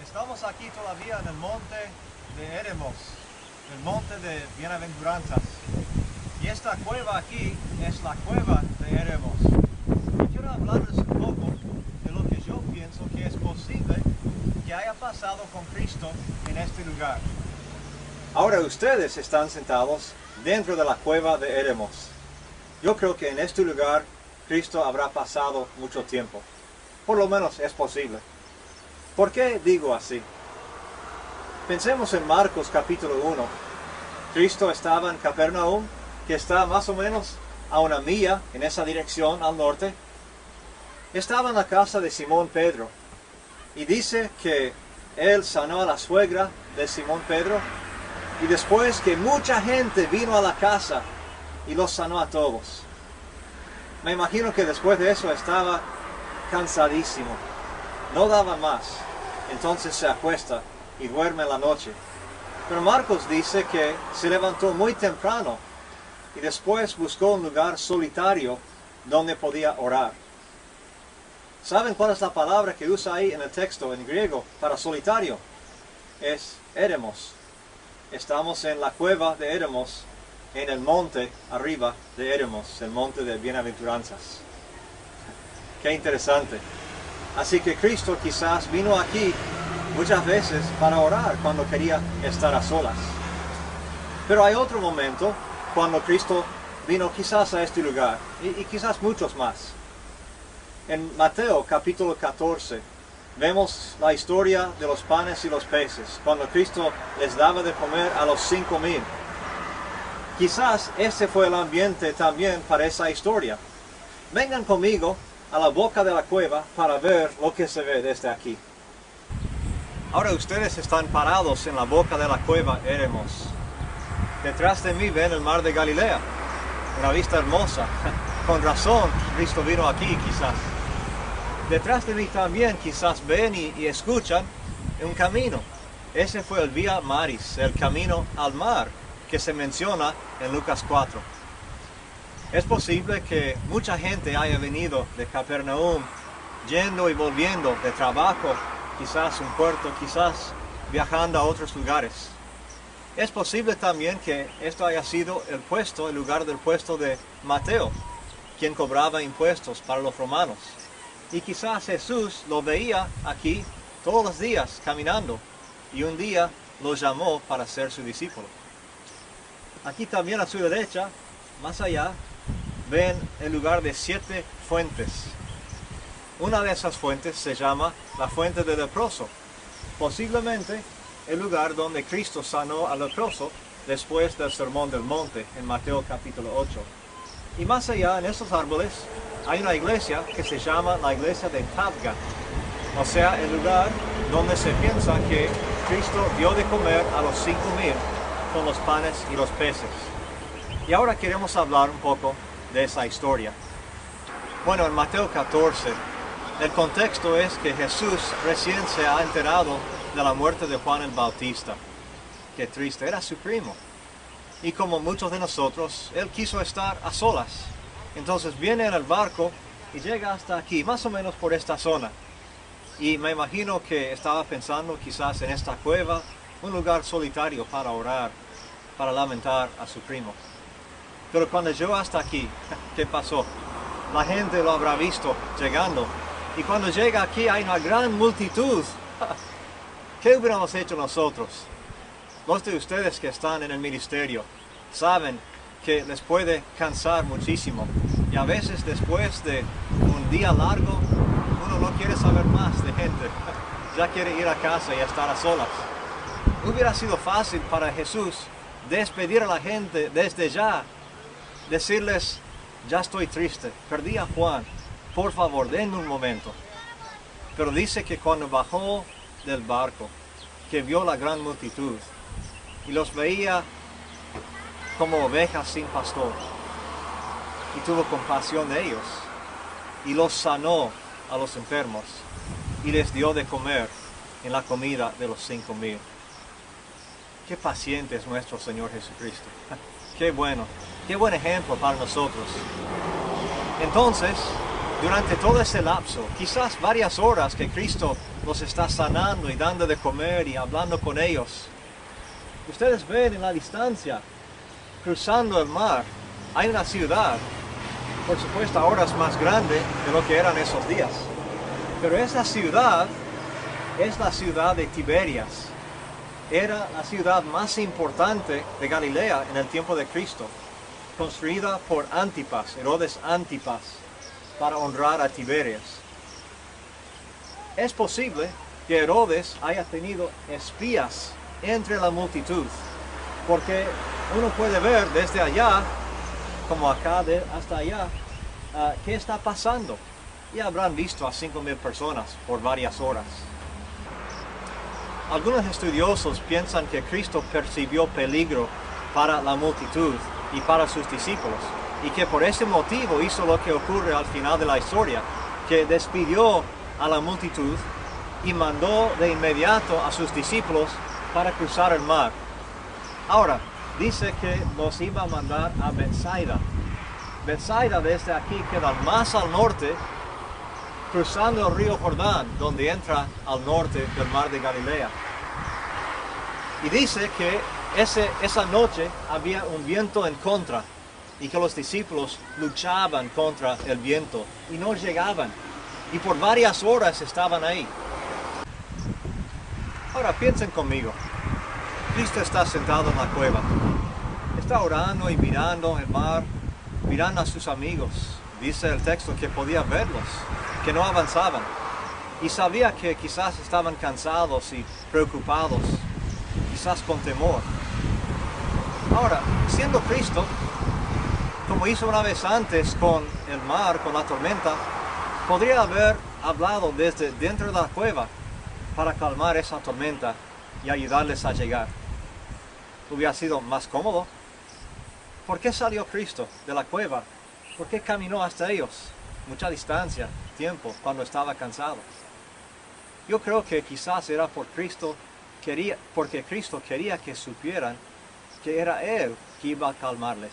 Estamos aquí todavía en el monte de Eremos, el monte de bienaventuranzas. Y esta cueva aquí es la cueva de Eremos. Y quiero hablarles un poco de lo que yo pienso que es posible que haya pasado con Cristo en este lugar. Ahora ustedes están sentados dentro de la cueva de Eremos. Yo creo que en este lugar Cristo habrá pasado mucho tiempo. Por lo menos es posible. ¿Por qué digo así? Pensemos en Marcos capítulo 1. Cristo estaba en Capernaum, que está más o menos a una milla en esa dirección al norte. Estaba en la casa de Simón Pedro. Y dice que él sanó a la suegra de Simón Pedro. Y después que mucha gente vino a la casa y los sanó a todos. Me imagino que después de eso estaba cansadísimo. No daba más. Entonces se acuesta y duerme en la noche. Pero Marcos dice que se levantó muy temprano y después buscó un lugar solitario donde podía orar. ¿Saben cuál es la palabra que usa ahí en el texto en griego para solitario? Es eremos. Estamos en la cueva de Eremos, en el monte arriba de Eremos, el monte de bienaventuranzas. Qué interesante. Así que Cristo quizás vino aquí muchas veces para orar cuando quería estar a solas. Pero hay otro momento cuando Cristo vino quizás a este lugar, y quizás muchos más. En Mateo capítulo 14 vemos la historia de los panes y los peces, cuando Cristo les daba de comer a los 5,000. Quizás ese fue el ambiente también para esa historia. Vengan conmigo a la boca de la cueva para ver lo que se ve desde aquí. Ahora ustedes están parados en la boca de la cueva Eremos. Detrás de mí ven el mar de Galilea, una vista hermosa. Con razón, Cristo vino aquí quizás. Detrás de mí también quizás ven y escuchan un camino. Ese fue el Via Maris, el camino al mar, que se menciona en Lucas 4. Es posible que mucha gente haya venido de Capernaum, yendo y volviendo de trabajo, quizás un puerto, quizás viajando a otros lugares. Es posible también que esto haya sido el lugar del puesto de Mateo, quien cobraba impuestos para los romanos. Y quizás Jesús lo veía aquí todos los días caminando, y un día lo llamó para ser su discípulo. Aquí también a su derecha, más allá, ven el lugar de 7 fuentes. Una de esas fuentes se llama la fuente del leproso, posiblemente el lugar donde Cristo sanó al leproso después del Sermón del Monte en Mateo capítulo 8. Y más allá, en esos árboles, hay una iglesia que se llama la iglesia de Tabga, o sea, el lugar donde se piensa que Cristo dio de comer a los 5,000 con los panes y los peces. Y ahora queremos hablar un poco de esa historia. Bueno, en Mateo 14, el contexto es que Jesús recién se ha enterado de la muerte de Juan el Bautista. Qué triste, era su primo. Y como muchos de nosotros, él quiso estar a solas. Entonces viene en el barco y llega hasta aquí, más o menos por esta zona. Y me imagino que estaba pensando quizás en esta cueva, un lugar solitario para orar, para lamentar a su primo. Pero cuando llegó hasta aquí, ¿qué pasó? La gente lo habrá visto llegando. Y cuando llega aquí hay una gran multitud. ¿Qué hubiéramos hecho nosotros? Los de ustedes que están en el ministerio saben que les puede cansar muchísimo. Y a veces después de un día largo, uno no quiere saber más de gente. Ya quiere ir a casa y estar a solas. Hubiera sido fácil para Jesús despedir a la gente desde ya. Decirles, ya estoy triste, perdí a Juan, por favor, denme un momento. Pero dice que cuando bajó del barco, que vio la gran multitud, y los veía como ovejas sin pastor, y tuvo compasión de ellos, y los sanó a los enfermos, y les dio de comer en la comida de los 5,000. Qué paciente es nuestro Señor Jesucristo. Qué bueno, qué buen ejemplo para nosotros. Entonces, durante todo ese lapso, quizás varias horas que Cristo los está sanando y dando de comer y hablando con ellos, ustedes ven en la distancia, cruzando el mar, hay una ciudad, por supuesto ahora es más grande de lo que eran esos días, pero esa ciudad es la ciudad de Tiberias. Era la ciudad más importante de Galilea en el tiempo de Cristo, construida por Antipas, Herodes Antipas, para honrar a Tiberias. Es posible que Herodes haya tenido espías entre la multitud, porque uno puede ver desde allá, como acá hasta allá, qué está pasando. Y habrán visto a 5,000 personas por varias horas. Algunos estudiosos piensan que Cristo percibió peligro para la multitud y para sus discípulos, y que por ese motivo hizo lo que ocurre al final de la historia, que despidió a la multitud y mandó de inmediato a sus discípulos para cruzar el mar. Ahora, dice que los iba a mandar a Bethsaida. Bethsaida desde aquí queda más al norte, cruzando el río Jordán, donde entra al norte del mar de Galilea. Y dice que esa noche había un viento en contra, y que los discípulos luchaban contra el viento, y no llegaban, y por varias horas estaban ahí. Ahora piensen conmigo, Cristo está sentado en la cueva, está orando y mirando el mar, mirando a sus amigos. Dice el texto que podía verlos, que no avanzaban, y sabía que quizás estaban cansados y preocupados, quizás con temor. Ahora, siendo Cristo, como hizo una vez antes con el mar, con la tormenta, podría haber hablado desde dentro de la cueva para calmar esa tormenta y ayudarles a llegar. Hubiera sido más cómodo. ¿Por qué salió Cristo de la cueva? ¿Por qué caminó hasta ellos? Mucha distancia, tiempo, cuando estaba cansado. Yo creo que quizás era porque Cristo quería que supieran que era Él que iba a calmarles,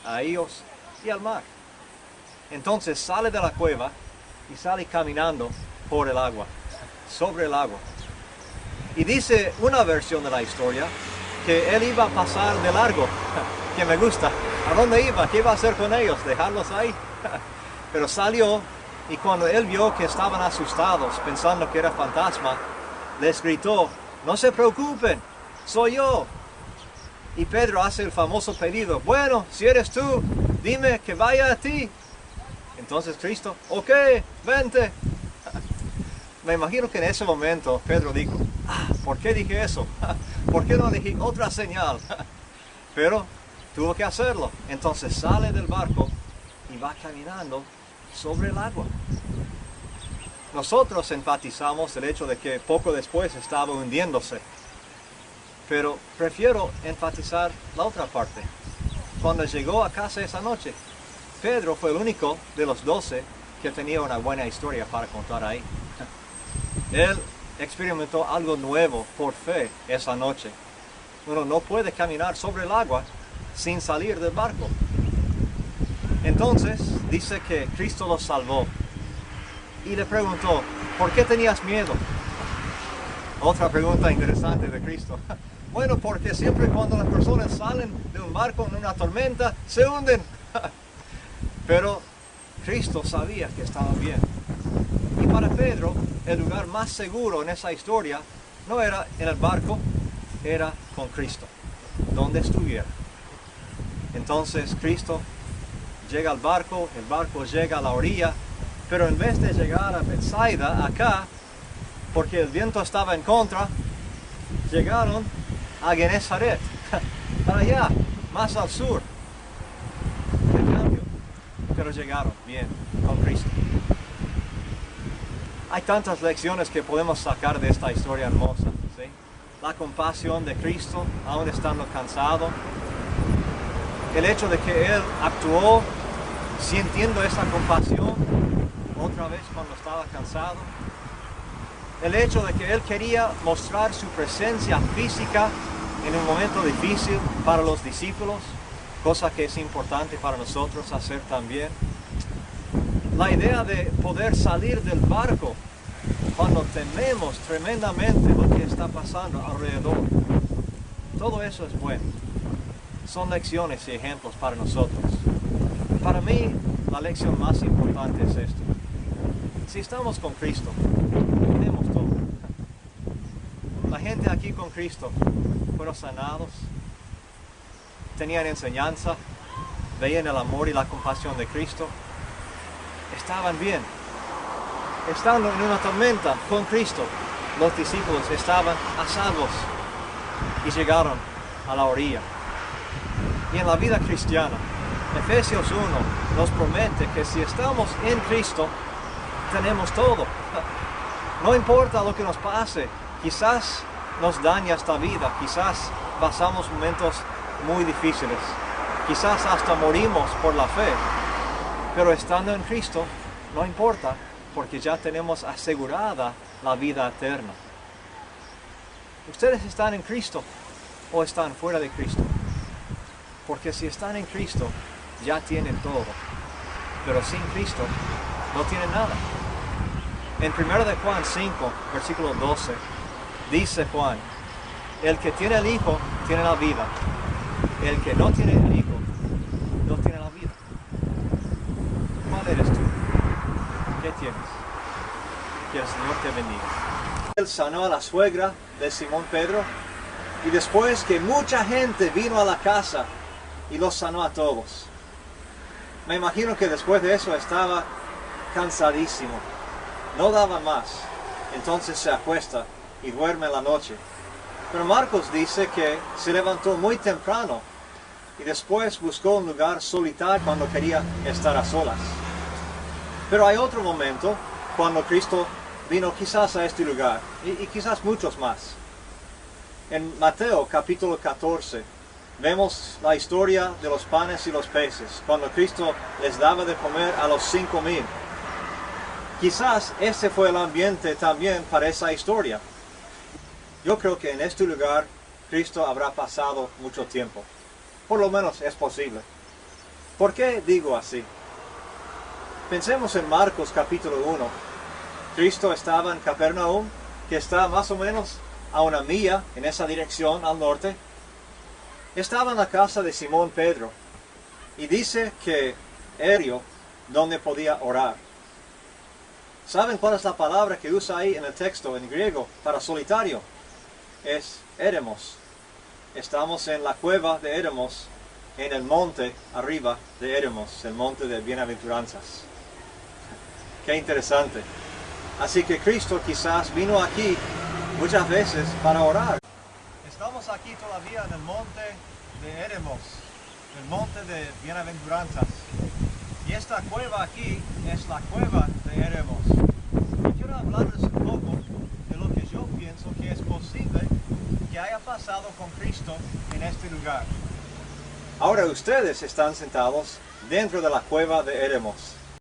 a ellos y al mar. Entonces sale de la cueva y sale caminando por el agua, sobre el agua. Y dice una versión de la historia que Él iba a pasar de largo, que me gusta. ¿A dónde iba? ¿Qué iba a hacer con ellos? ¿Dejarlos ahí? Pero salió, y cuando Él vio que estaban asustados, pensando que era fantasma, les gritó: "No se preocupen, soy yo". Y Pedro hace el famoso pedido: "Bueno, si eres tú, dime que vaya a ti". Entonces Cristo: "Ok, vente". Me imagino que en ese momento Pedro dijo: ¿por qué dije eso? ¿Por qué no dije otra señal? Pero tuvo que hacerlo. Entonces sale del barco y va caminando sobre el agua. Nosotros enfatizamos el hecho de que poco después estaba hundiéndose, pero prefiero enfatizar la otra parte. Cuando llegó a casa esa noche, Pedro fue el único de los 12 que tenía una buena historia para contar ahí. Él experimentó algo nuevo por fe esa noche. Uno no puede caminar sobre el agua sin salir del barco. Entonces dice que Cristo los salvó y le preguntó: ¿por qué tenías miedo? Otra pregunta interesante de Cristo. Bueno, porque siempre cuando las personas salen de un barco en una tormenta, se hunden. Pero Cristo sabía que estaban bien. Y para Pedro, el lugar más seguro en esa historia no era en el barco, era con Cristo, donde estuviera. Entonces Cristo llega al barco, el barco llega a la orilla, pero en vez de llegar a Bethsaida, acá, porque el viento estaba en contra, llegaron a Genezaret, para allá, más al sur. ¿Qué cambio? Pero llegaron bien con Cristo. Hay tantas lecciones que podemos sacar de esta historia hermosa, ¿sí? La compasión de Cristo, aún estando cansado. El hecho de que Él actuó sintiendo esa compasión otra vez cuando estaba cansado. El hecho de que Él quería mostrar su presencia física en un momento difícil para los discípulos, cosa que es importante para nosotros hacer también. La idea de poder salir del barco cuando tememos tremendamente lo que está pasando alrededor. Todo eso es bueno. Son lecciones y ejemplos para nosotros. Para mí, la lección más importante es esto. Si estamos con Cristo, tenemos todo. La gente aquí con Cristo fueron sanados, tenían enseñanza, veían el amor y la compasión de Cristo, estaban bien. Estando en una tormenta con Cristo, los discípulos estaban a salvos y llegaron a la orilla. Y en la vida cristiana, Efesios 1 nos promete que si estamos en Cristo, tenemos todo. No importa lo que nos pase, quizás nos daña esta vida, quizás pasamos momentos muy difíciles, quizás hasta morimos por la fe, pero estando en Cristo no importa, porque ya tenemos asegurada la vida eterna. ¿Ustedes están en Cristo o están fuera de Cristo? Porque si están en Cristo, ya tienen todo, pero sin Cristo no tienen nada. En 1 de Juan 5, versículo 12, dice Juan, el que tiene el Hijo tiene la vida, el que no tiene el Hijo no tiene la vida. ¿Cuál eres tú? ¿Qué tienes? Que el Señor te bendiga. Él sanó a la suegra de Simón Pedro y después que mucha gente vino a la casa y los sanó a todos. Me imagino que después de eso estaba cansadísimo, no daba más, entonces se acuesta y duerme la noche. Pero Marcos dice que se levantó muy temprano y después buscó un lugar solitario cuando quería estar a solas. Pero hay otro momento cuando Cristo vino quizás a este lugar y quizás muchos más. En Mateo capítulo 14 vemos la historia de los panes y los peces, cuando Cristo les daba de comer a los 5,000. Quizás ese fue el ambiente también para esa historia. Yo creo que en este lugar Cristo habrá pasado mucho tiempo. Por lo menos es posible. ¿Por qué digo así? Pensemos en Marcos capítulo 1. Cristo estaba en Capernaum, que está más o menos a 1 milla en esa dirección al norte. Estaba en la casa de Simón Pedro y dice que era donde podía orar. ¿Saben cuál es la palabra que usa ahí en el texto en griego para solitario? Es eremos. Estamos en la cueva de Eremos, en el monte arriba de Eremos, el monte de bienaventuranzas. Qué interesante. Así que Cristo quizás vino aquí muchas veces para orar. Estamos aquí todavía en el monte de Eremos, el monte de bienaventuranzas. Y esta cueva aquí es la cueva de Eremos. Y quiero hablarles un poco de lo que yo pienso que es posible que haya pasado con Cristo en este lugar. Ahora ustedes están sentados dentro de la cueva de Eremos.